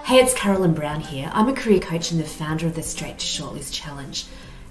Hey, it's Karalyn Brown here. I'm a career coach and the founder of the Straight to Shortlist Challenge.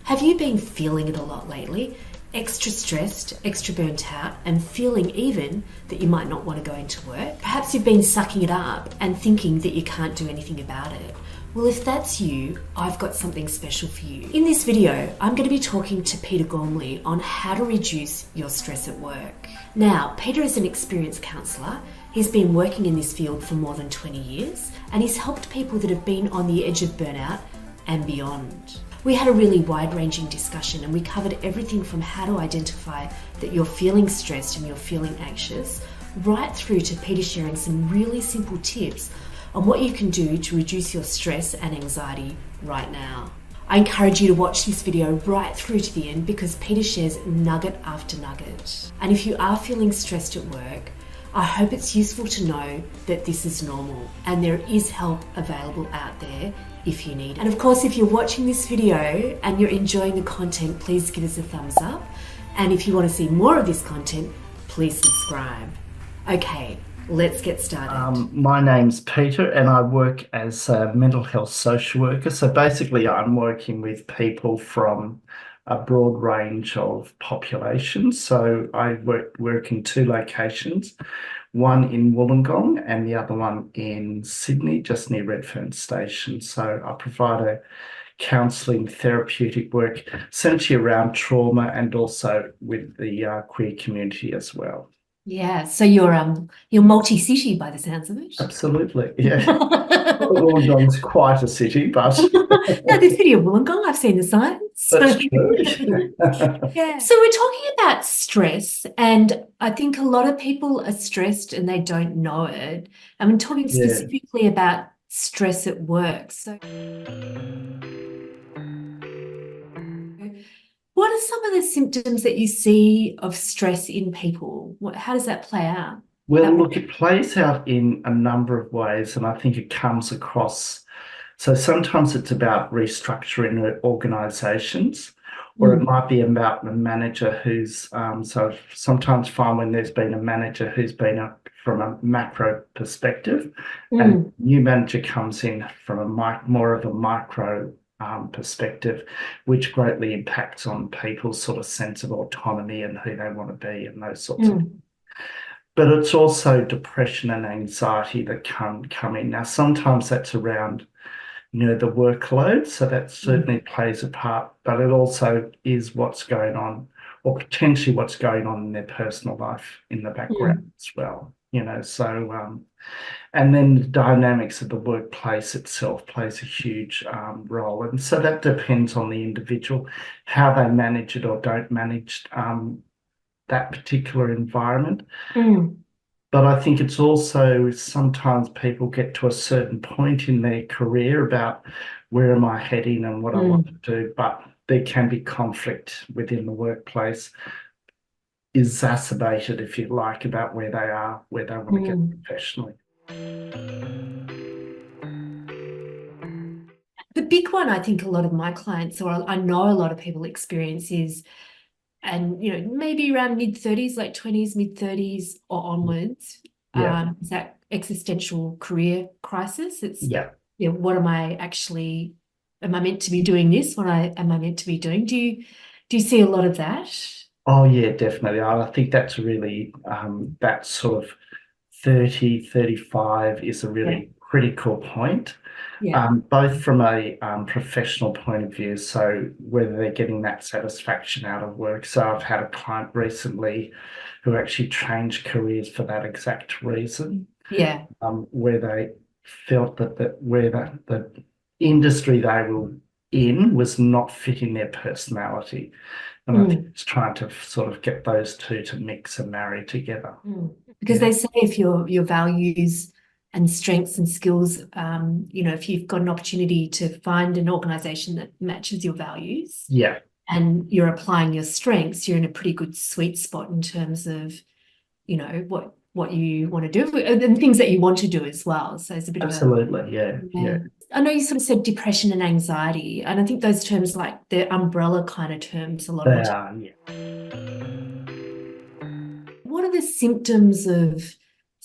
Have you been feeling it a lot lately? Extra stressed, extra burnt out, and feeling even that you might not want to go into work? Perhaps you've been sucking it up and thinking that you can't do anything about it. Well, if that's you, I've got something special for you. In this video, I'm going to be talking to Peter Gormly on how to reduce your stress at work. Now, Peter is an experienced counsellor. He's been working in this field for more than 20 years, and he's helped people that have been on the edge of burnout and beyond. We had a really wide-ranging discussion, and we covered everything from how to identify that you're feeling stressed and you're feeling anxious, right through to Peter sharing some really simple tips on what you can do to reduce your stress and anxiety right now. I encourage you to watch this video right through to the end because Peter shares nugget after nugget. And if you are feeling stressed at work, I hope it's useful to know that this is normal and there is help available out there if you need. And of course, if you're watching this video and you're enjoying the content, please give us a thumbs up. And if you want to see more of this content, please subscribe. Okay, let's get started. My name's Peter and I work as a mental health social worker. So basically I'm working with people from a broad range of populations. So I work in two locations, one in Wollongong and the other one in Sydney, just near Redfern Station. So I provide a counselling therapeutic work essentially around trauma and also with the queer community as well. Yeah, so you're multi-city by the sounds of it. Absolutely, yeah. Wollongong's quite a city, but no, the city of Wollongong, I've seen the signs. That's true. Yeah. So we're talking about stress, and I think a lot of people are stressed and they don't know it. I'm talking specifically about stress at work. So what are some of the symptoms that you see of stress in people? How does that play out? Well, look, it plays out in a number of ways, and I think it comes across. So sometimes it's about restructuring organisations, or it might be about the manager who's, so sometimes find when there's been a manager who's been from a macro perspective, and new manager comes in from a more of a micro perspective, which greatly impacts on people's sort of sense of autonomy and who they want to be and those sorts of things. But it's also depression and anxiety that can come in. Now, sometimes that's around, the workload, so that certainly plays a part, but it also is what's going on, or potentially what's going on in their personal life in the background as well, so, and then the dynamics of the workplace itself plays a huge role. And so that depends on the individual, how they manage it or don't manage that particular environment. But I think it's also sometimes people get to a certain point in their career about where am I heading and what I want to do, but there can be conflict within the workplace, exacerbated, if you like, about where they are, where they want to get professionally. The big one I think a lot of my clients, or I know a lot of people experience is, and maybe around mid-30s, like 20s, mid-30s or onwards, is that existential career crisis. It's what am I meant to be doing this? What am I meant to be doing? Do you see a lot of that? Oh yeah, definitely. I think that's really that sort of 30, 35 is a really critical point. Both from a professional point of view, so whether they're getting that satisfaction out of work. So I've had a client recently who actually changed careers for that exact reason. Where they felt that where the industry they were in was not fitting their personality. And I think it's trying to sort of get those two to mix and marry together. Because they say if your values and strengths and skills, if you've got an opportunity to find an organisation that matches your values, and you're applying your strengths, you're in a pretty good sweet spot in terms of, what you want to do and things that you want to do as well. So it's a bit of I know you sort of said depression and anxiety, and I think those terms, like they're umbrella kind of terms a lot of the time. What are the symptoms of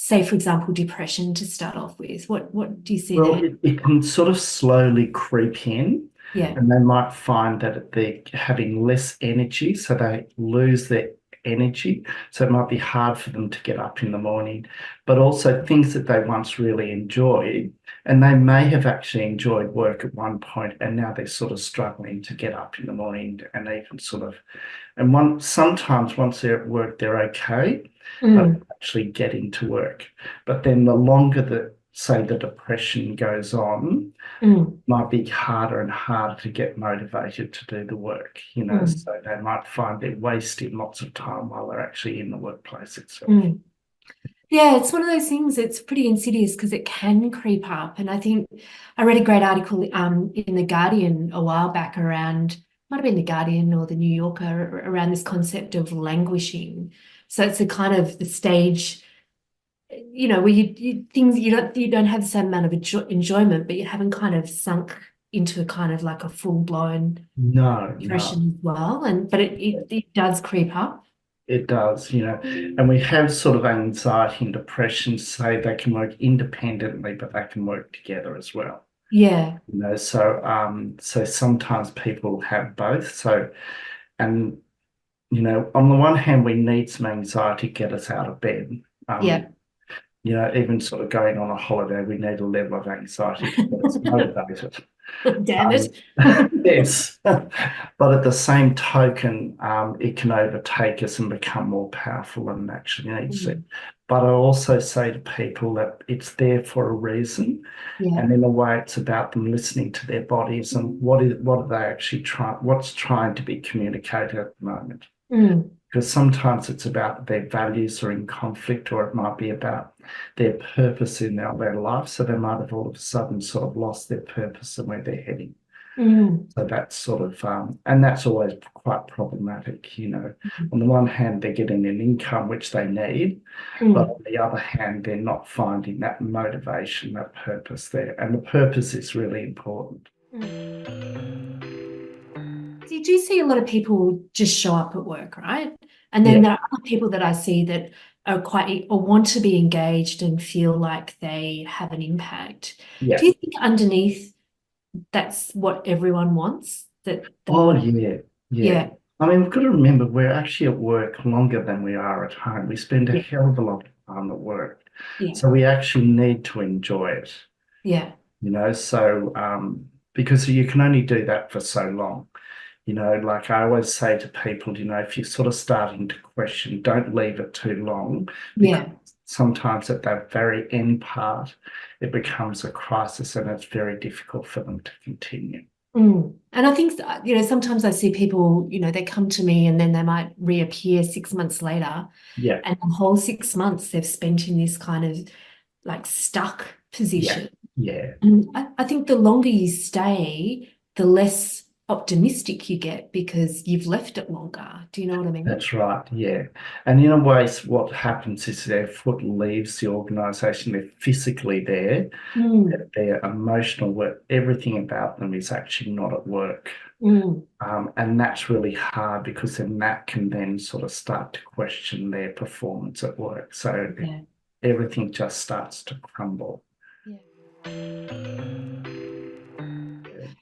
say, for example, depression to start off with? What do you see Well, there? it can sort of slowly creep in, Yeah. and they might find that they're having less energy, so they lose their energy. So it might be hard for them to get up in the morning, but also things that they once really enjoyed, and they may have actually enjoyed work at one point, and now they're sort of struggling to get up in the morning and even sort of, and sometimes once they're at work, they're okay, Mm, actually getting to work. But then the longer that, say, the depression goes on, mm, might be harder and harder to get motivated to do the work, mm, so they might find they're wasting lots of time while they're actually in the workplace itself. mm. Yeah, it's one of those things that's pretty insidious because it can creep up. And I think I read a great article in The Guardian a while back around, might have been The Guardian or The New Yorker, around this concept of languishing. So it's a kind of the stage, where you don't have the same amount of enjoyment, but you haven't kind of sunk into a kind of like a full-blown No, no, depression as well. But it does creep up. it does, and we have sort of anxiety and depression say they can work independently, but they can work together as well. Yeah, So sometimes people have both. And on the one hand, we need some anxiety to get us out of bed. yeah. Even sort of going on a holiday, we need a level of anxiety to get us motivated. Damn it. Yes, but at the same token, it can overtake us and become more powerful than it actually needs to. Mm, But I also say to people that it's there for a reason, yeah. and in a way, it's about them listening to their bodies and what are they actually what's trying to be communicated at the moment. Mm, Because sometimes it's about their values are in conflict, or it might be about their purpose in their life. So they might have all of a sudden sort of lost their purpose and where they're heading. mm, So that's sort of, and that's always quite problematic. On the one hand, they're getting an income which they need, but mm, on the other hand, they're not finding that motivation, that purpose there. And the purpose is really important. mm. So you do see a lot of people just show up at work, right? And then Yeah, there are other people that I see that are quite or want to be engaged and feel like they have an impact. yeah. Do you think underneath that's what everyone wants? That they Oh, want, yeah, yeah. yeah, I mean, we've got to remember we're actually at work longer than we are at home. We spend a yeah, hell of a lot of time at work. yeah, So we actually need to enjoy it, yeah, so because you can only do that for so long. Like I always say to people, if you're sort of starting to question, don't leave it too long, because yeah. sometimes at that very end part, it becomes a crisis and it's very difficult for them to continue. Mm. And I think, sometimes I see people, they come to me and then they might reappear 6 months later, Yeah, and the whole 6 months they've spent in this kind of like stuck yeah, position. yeah. And I think the longer you stay, the less optimistic you get because you've left it longer. Do you know what I mean? That's right, yeah. And in a way, what happens is their foot leaves the organisation. They're physically there, Mm, their emotional work, everything about them is actually not at work. mm, And that's really hard because then that can then sort of start to question their performance at work. So yeah, everything just starts to crumble. yeah.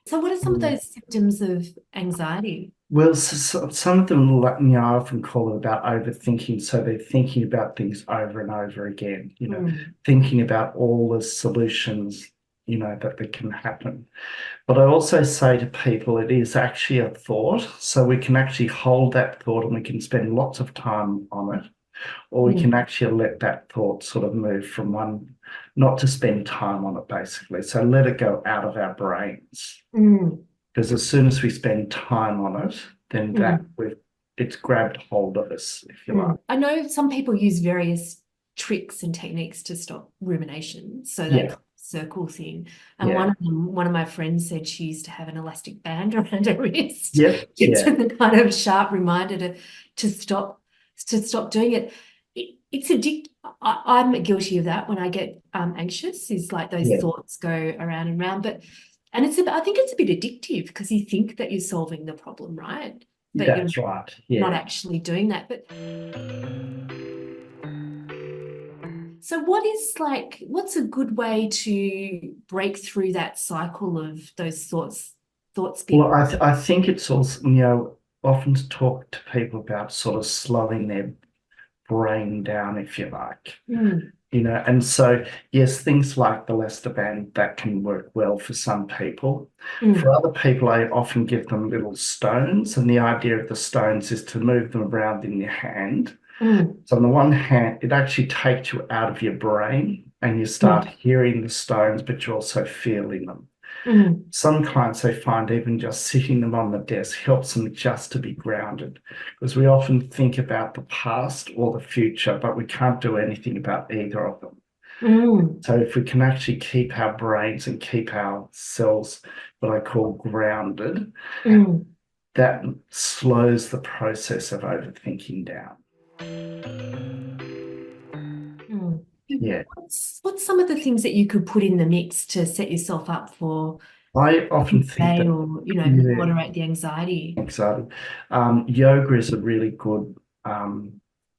So what are some of those symptoms of anxiety? Well, some of them, I often call it about overthinking. So they're thinking about things over and over again, Mm, thinking about all the solutions, that can happen. But I also say to people, it is actually a thought. So we can actually hold that thought and we can spend lots of time on it, or we can mm, actually let that thought sort of move from one, not to spend time on it, basically. So let it go out of our brains. mm, Because as soon as we spend time on it, then mm. it's grabbed hold of us, if you like. I know some people use various tricks and techniques to stop rumination. So they Yeah, kind of circle thing. And yeah, one of my friends said she used to have an elastic band around her wrist. yep, It's yeah, a kind of sharp reminder to stop doing it. It's addictive. I'm guilty of that when I get anxious, is like those yeah. thoughts go around and round. And I think it's a bit addictive because you think that you're solving the problem, right? But you're That's right. not Yeah. actually doing that. But So what's a good way to break through that cycle of those thoughts being? Well, I think it's also, often to talk to people about sort of slowing their brain down, if you like. Mm, And so, yes, things like the Leicester band, that can work well for some people. For mm, other people, I often give them little stones, and the idea of the stones is to move them around in your hand. mm, So on the one hand, it actually takes you out of your brain and you start mm, hearing the stones, but you're also feeling them. mm, Some clients, they find even just sitting them on the desk helps them just to be grounded, because we often think about the past or the future, but we can't do anything about either of them. mm, So if we can actually keep our brains and keep our cells, what I call grounded, mm, that slows the process of overthinking down. mm. Yeah. What's some of the things that you could put in the mix to set yourself up for I the often think day that, or, yeah, moderate the anxiety? excited. Yoga is a really good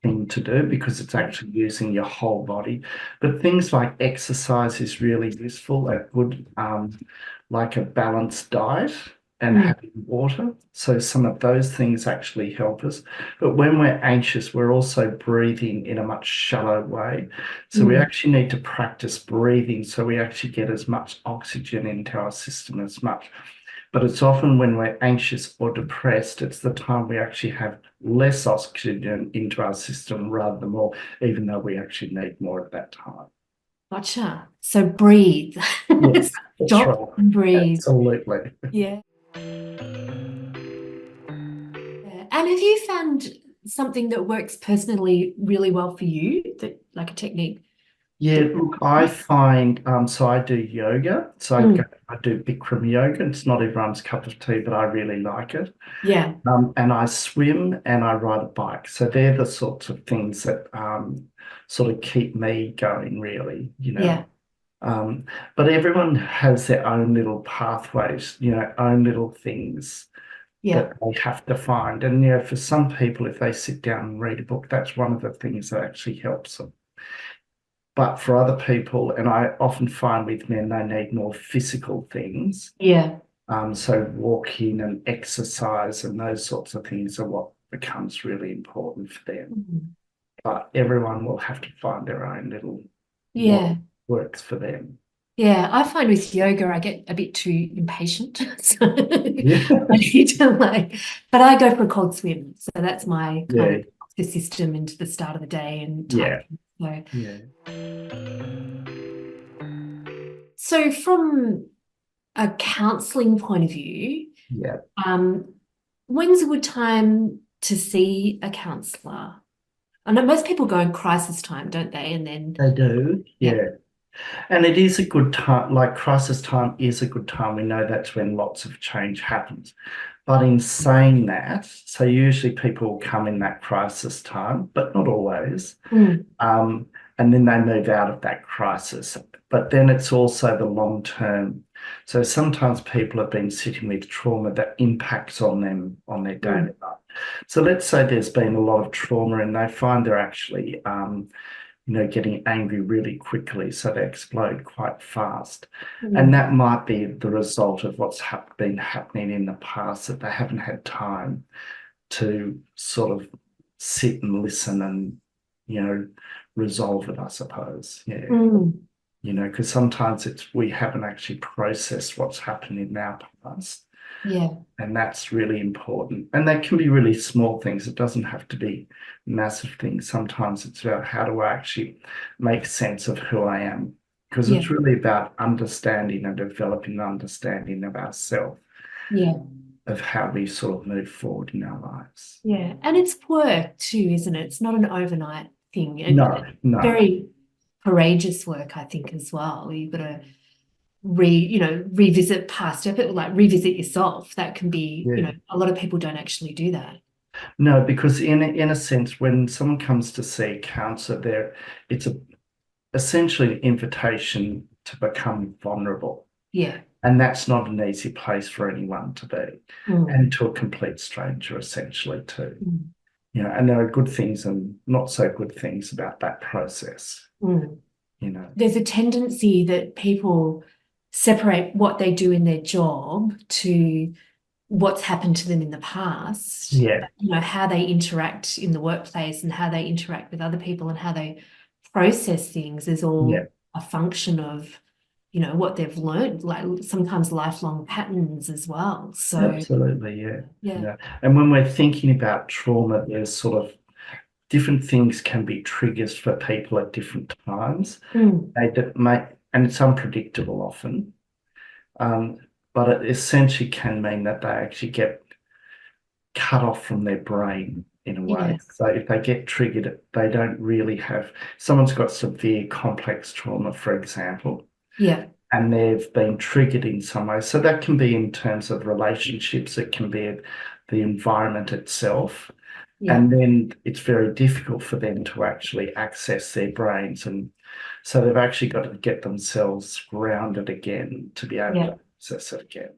thing to do because it's actually using your whole body. But things like exercise is really useful, a good, like a balanced diet and Mm, having water. So some of those things actually help us. But when we're anxious, we're also breathing in a much shallow way. So we mm, actually need to practice breathing so we actually get as much oxygen into our system as much. But it's often when we're anxious or depressed, it's the time we actually have less oxygen into our system rather than more, even though we actually need more at that time. gotcha. So breathe. Yes, that's Stop right. and breathe. Absolutely. Yeah. Yeah. And have you found something that works personally really well for you, that like a technique Yeah, that look, I find, so I do yoga. So Mm, I do Bikram yoga. It's not everyone's cup of tea, but I really like it. yeah, And I swim and I ride a bike. So they're the sorts of things that sort of keep me going, really. yeah, Um, but everyone has their own little pathways, own little things yeah. that they have to find. And, for some people, if they sit down and read a book, that's one of the things that actually helps them. But for other people, and I often find with men, they need more physical things. Yeah. So walking and exercise and those sorts of things are what becomes really important for them. Mm. But everyone will have to find their own little what Yeah. works for them. Yeah. I find with yoga, I get a bit too impatient. So Yeah, I need to but I go for a cold swim. So that's my kind yeah, of the system into the start of the day and type. yeah, So, yeah, so from a counselling point of view, yeah. um, when's a good time to see a counsellor? I know most people go in crisis time, don't they? And then, They do, yeah, yeah. And it is a good time, like crisis time is a good time. We know that's when lots of change happens. But in saying that, so usually people will come in that crisis time, but not always. Mm, Um, and then they move out of that crisis. But then it's also the long term. So sometimes people have been sitting with trauma that impacts on them on their daily mm, life. So let's say there's been a lot of trauma and they find they're actually getting angry really quickly, so they explode quite fast. And mm. that might be the result of what's been happening in the past, that they haven't had time to sort of sit and listen and, resolve it, I suppose. Yeah. Mm. Because sometimes we haven't actually processed what's happened in our past. Yeah, And that's really important. And that can be really small things. It doesn't have to be massive things. Sometimes it's about how do I actually make sense of who I am? Because yeah, it's really about understanding and developing an understanding of ourselves, yeah, of how we sort of move forward in our lives. yeah. And it's work too, isn't it? It's not an overnight thing. And No, no. very courageous work, I think, as well. You've got to revisit past effort, like revisit yourself. That can be, Yeah. a lot of people don't actually do that. No, because in a sense, when someone comes to see a counsellor, it's essentially an invitation to become vulnerable. Yeah. And that's not an easy place for anyone to be, Mm, and to a complete stranger, essentially, too. mm. You know, and there are good things and not so good things about that process, Mm. you know. There's a tendency that people separate what they do in their job to what's happened to them in the past. Yeah, You know, how they interact in the workplace and how they interact with other people and how they process things is all yeah, a function of, you know, what they've learned, like sometimes lifelong patterns as well. So, absolutely, yeah. yeah. Yeah. And when we're thinking about trauma, there's sort of different things can be triggers for people at different times. Mm. And it's unpredictable often, um, but it essentially can mean that they actually get cut off from their brain in a way. Yeah. So if they get triggered, they don't really have, someone's got severe complex trauma, for example, Yeah. and they've been triggered in some way. So that can be in terms of relationships, it can be the environment itself. Yeah. And then it's very difficult for them to actually access their brains. And so they've actually got to get themselves grounded again to be able Yeah. to access it again.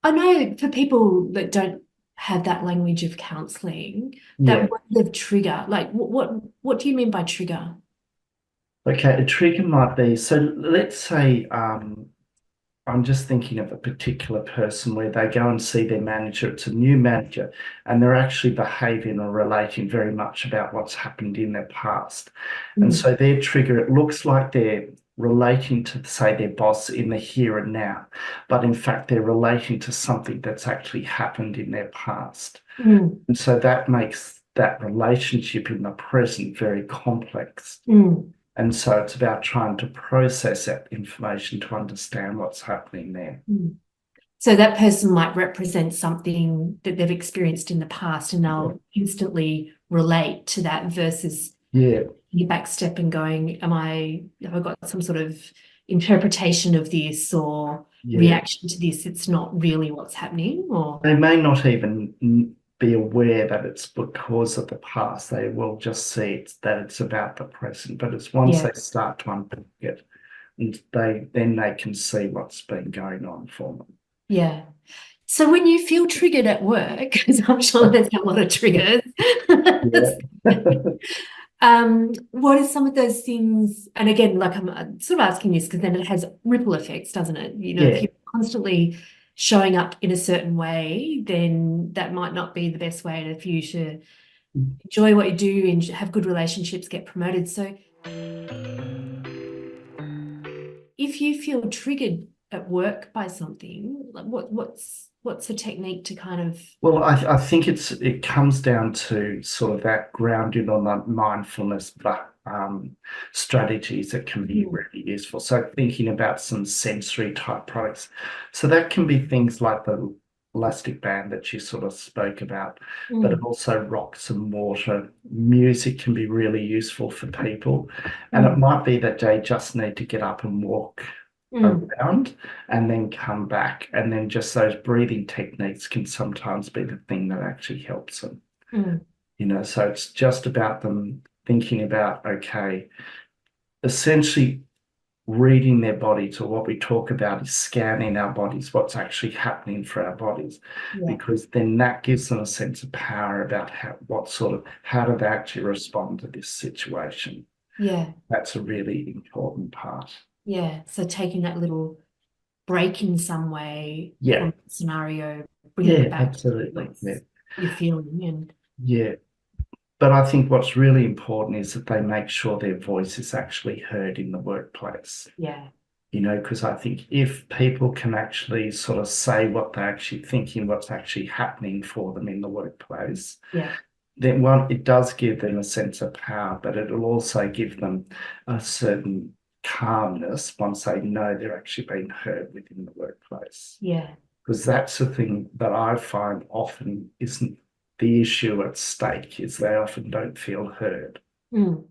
I know for people that don't have that language of counselling, Yeah. that word of trigger, like what do you mean by trigger? Okay, a trigger might be, so let's say I'm just thinking of a particular person where they go and see their manager, it's a new manager, and they're actually behaving or relating very much about what's happened in their past. And Mm. so their trigger, it looks like they're relating to, say, their boss in the here and now, but in fact, they're relating to something that's actually happened in their past. Mm. And so that makes that relationship in the present very complex. Mm. And so it's about trying to process that information to understand what's happening there. Mm. So that person might represent something that they've experienced in the past and they'll instantly relate to that versus Yeah, you backstep and going, have I got some sort of interpretation of this or yeah. reaction to this? It's not really what's happening, or They may not even be aware that it's because of the past. They will just see that it's about the present. But it's once yeah, they start to unpick it, and they can see what's been going on for them. yeah. So when you feel triggered at work, because I'm sure there's a lot of triggers, Yeah. what are some of those things? And again, like I'm sort of asking this because then it has ripple effects, doesn't it? You know, if Yeah. you're constantly showing up in a certain way, then that might not be the best way for you to enjoy what you do and have good relationships, get promoted. So if you feel triggered at work by something, like what's a technique to kind of Well, I think it comes down to sort of that grounded on the mindfulness, but strategies that can be really useful. So thinking about some sensory type products. So that can be things like the elastic band that you sort of spoke about, but it also rocks and water. Music can be really useful for people. And it might be that they just need to get up and walk around and then come back. And then just those breathing techniques can sometimes be the thing that actually helps them. You know, so it's just about them thinking about, okay, essentially reading their bodies, or what we talk about is scanning our bodies, what's actually happening for our bodies, yeah, because then that gives them a sense of power about how do they actually respond to this situation. yeah, That's a really important part. yeah. So taking that little break in some way Yeah, from the scenario, bringing yeah, it back to absolutely. what Yeah, you're feeling and yeah. But I think what's really important is that they make sure their voice is actually heard in the workplace. yeah, You know, because I think if people can actually sort of say what they're actually thinking, what's actually happening for them in the workplace, yeah, then one, it does give them a sense of power, but it'll also give them a certain calmness once they know they're actually being heard within the workplace. yeah. Because that's the thing that I find often isn't the issue at stake, is they often don't feel heard. Mm.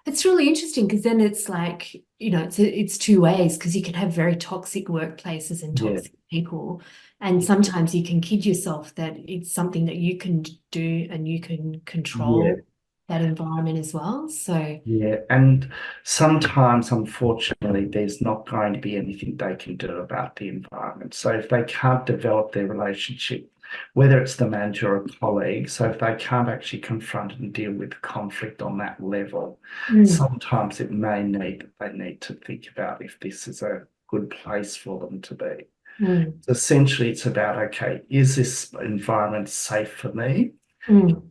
It's really interesting because then it's like, you know, it's two ways because you can have very toxic workplaces and Yeah, toxic people. And sometimes you can kid yourself that it's something that you can do and you can yeah. control that environment as well. So, Yeah, and sometimes, unfortunately, there's not going to be anything they can do about the environment. So if they can't develop their relationship whether it's the manager or colleague. So if they can't actually confront and deal with conflict on that level, sometimes it may need they need to think about if this is a good place for them to be. So essentially, it's about, okay, is this environment safe for me?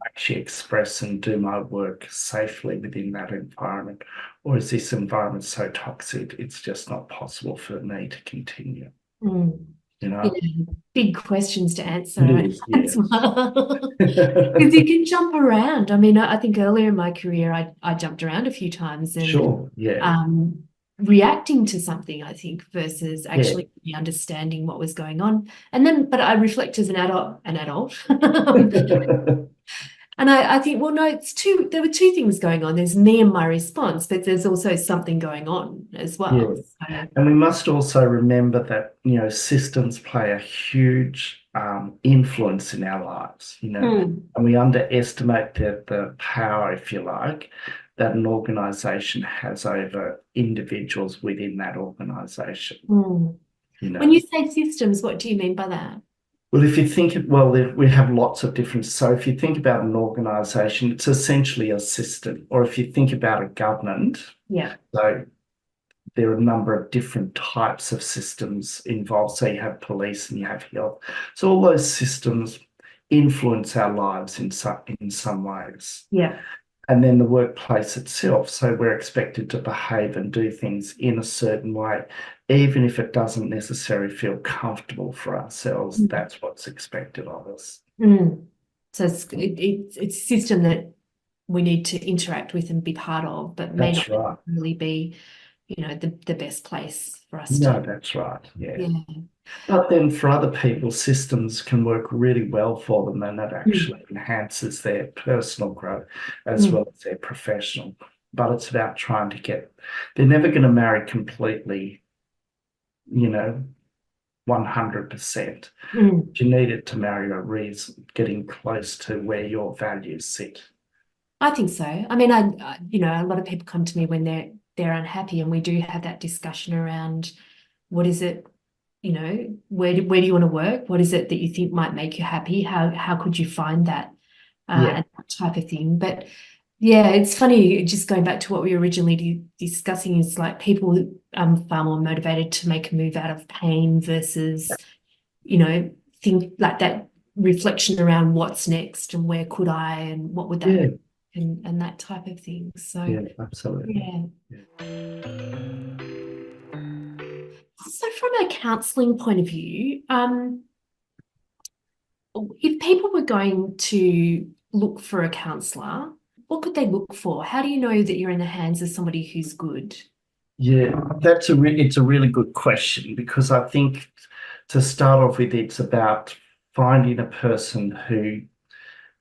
Actually express and do my work safely within that environment, or is this environment so toxic it's just not possible for me to continue? You know, Yeah, big questions to answer it is, as yes. well. Because you can jump around. I mean, I think earlier in my career, I jumped around a few times and Sure, yeah, reacting to something, I think, versus yeah. actually understanding what was going on. And then, but I reflect as an adult. And I think, well, no, there were two things going on. There's me and my response, but there's also something going on as Yeah. well. So, And we must also remember that, systems play a huge influence in our lives, and we underestimate the power, if you like, that an organisation has over individuals within that organisation. When you say systems, what do you mean by that? Well, if you think, we have lots of different. So if you think about an organisation, it's essentially a system. Or if you think about a government, so there are a number of different types of systems involved. So you have police and you have health. So all those systems influence our lives in some ways. And then the workplace itself. So we're expected to behave and do things in a certain way, even if it doesn't necessarily feel comfortable for ourselves. That's what's expected of us. So it's a system that we need to interact with and be part of, but may That's not right. really be, the best place for us No, to. that's right. Yeah. Yeah. But then for other people, systems can work really well for them, and it actually enhances their personal growth as well as their professional. But it's about trying to they're never going to marry completely, 100%. You need it to marry a reason, getting close to where your values sit. I think so. I mean, a lot of people come to me when they're unhappy, and we do have that discussion around what is it, where do you want to work? What is it that you think might make you happy? How could you find that, and that type of thing? But yeah, it's funny, just going back to what we were originally discussing, is like people far more motivated to make a move out of pain versus, think like that reflection around what's next and where could I and what would that and that type of thing. So yeah, absolutely. So from a counselling point of view, if people were going to look for a counsellor, what could they look for? How do you know that you're in the hands of somebody who's good? Yeah, it's a really good question, because I think to start off with, it's about finding a person who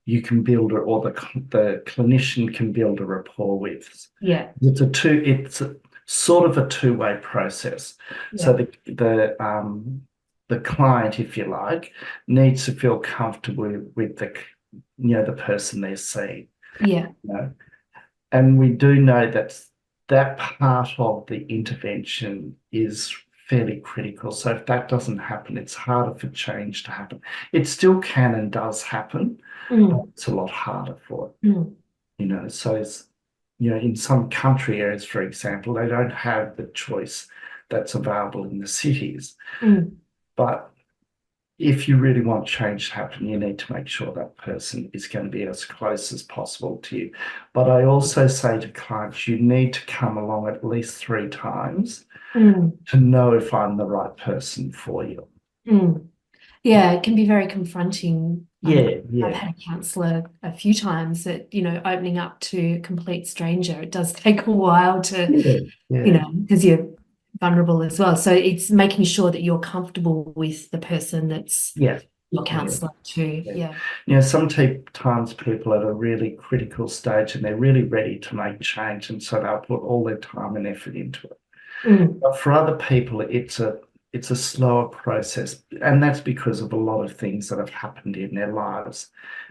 you can build or the clinician can build a rapport with. It's a sort of a two-way process. So the client, if you like, needs to feel comfortable with the person they're seeing. And we do know that part of the intervention is fairly critical. So if that doesn't happen, it's harder for change to happen. It still can and does happen, but it's a lot harder for it. So it's, in some country areas, for example, they don't have the choice that's available in the cities. But if you really want change to happen, you need to make sure that person is going to be as close as possible to you. But I also say to clients, you need to come along at least 3 times to know if I'm the right person for you. Yeah, it can be very confronting. I've had a counsellor a few times that, opening up to a complete stranger, it does take a while to, because you're vulnerable as well. So it's making sure that you're comfortable with the person that's your counsellor too. Sometimes people are at a really critical stage and they're really ready to make change, and so they'll put all their time and effort into it. But for other people, it's a slower process, and that's because of a lot of things that have happened in their lives.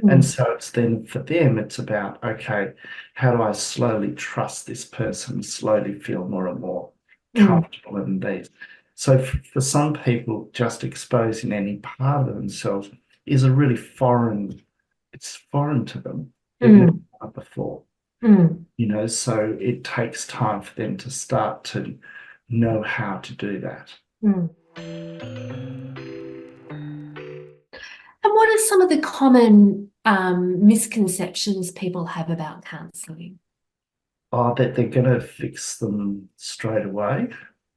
And so it's then for them, it's about, okay, how do I slowly trust this person, slowly feel more and more comfortable in these. So for some people, just exposing any part of themselves is a really it's foreign to them. They've never done it before, so it takes time for them to start to know how to do that. And what are some of the common misconceptions people have about counselling? Oh, that they're going to fix them straight away.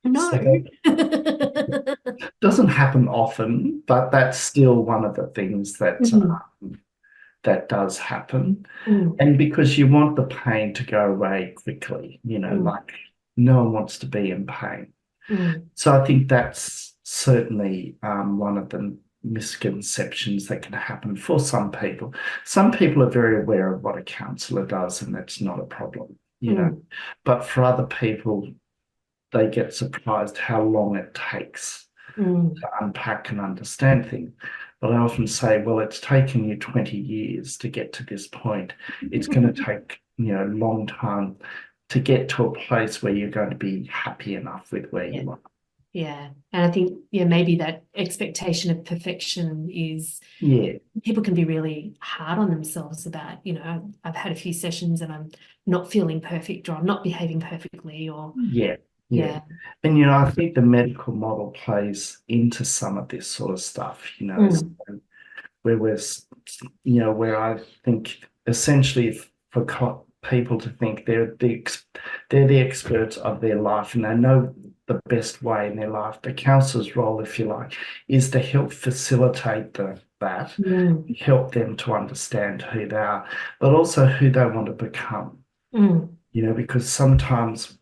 No. So that doesn't happen often, but that's still one of the things that that does happen. And because you want the pain to go away quickly, like no one wants to be in pain. So I think that's certainly one of the misconceptions that can happen for some people. Some people are very aware of what a counsellor does, and that's not a problem, But for other people, they get surprised how long it takes to unpack and understand things. But I often say, well, it's taken you 20 years to get to this point. It's going to take, a long time to get to a place where you're going to be happy enough with where you are. Yeah. And I think, maybe that expectation of perfection is, people can be really hard on themselves about, I've had a few sessions and I'm not feeling perfect, or I'm not behaving perfectly, or Yeah. And, I think the medical model plays into some of this sort of stuff, so where I think essentially for people to think they're the experts of their life and they know the best way in their life. The counsellor's role, if you like, is to help facilitate that, help them to understand who they are, but also who they want to become. Because sometimes,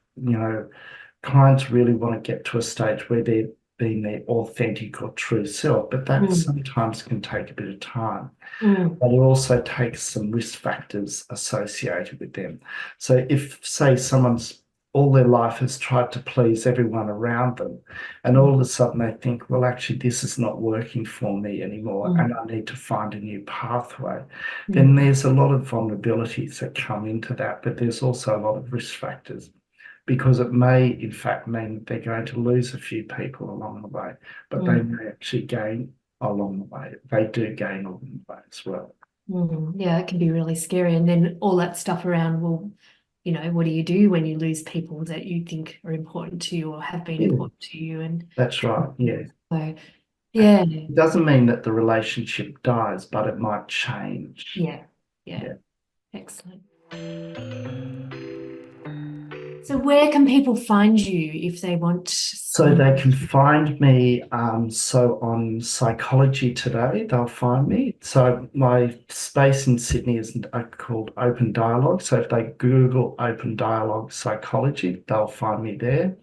clients really want to get to a stage where they're being their authentic or true self, but that sometimes can take a bit of time. But it also takes some risk factors associated with them. So if, say, someone's all their life has tried to please everyone around them, and all of a sudden they think, well, actually, this is not working for me anymore, and I need to find a new pathway, then there's a lot of vulnerabilities that come into that, but there's also a lot of risk factors, because it may, in fact, mean they're going to lose a few people along the way, but they may actually gain along the way. They do gain along the way as well. Yeah, it can be really scary. And then all that stuff around, well, what do you do when you lose people that you think are important to you or have been important to you? And that's right, yeah. So, yeah. It doesn't mean that the relationship dies, but it might change. Yeah. Excellent. So where can people find you if they want? So they can find me, so on Psychology Today, they'll find me. So my space in Sydney is called Open Dialogue. So if they Google Open Dialogue Psychology, they'll find me there.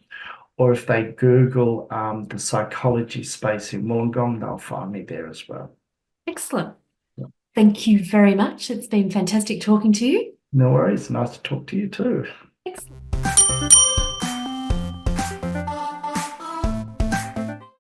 Or if they Google the psychology space in Wollongong, they'll find me there as well. Excellent. Thank you very much. It's been fantastic talking to you. No worries. Nice to talk to you too. Excellent.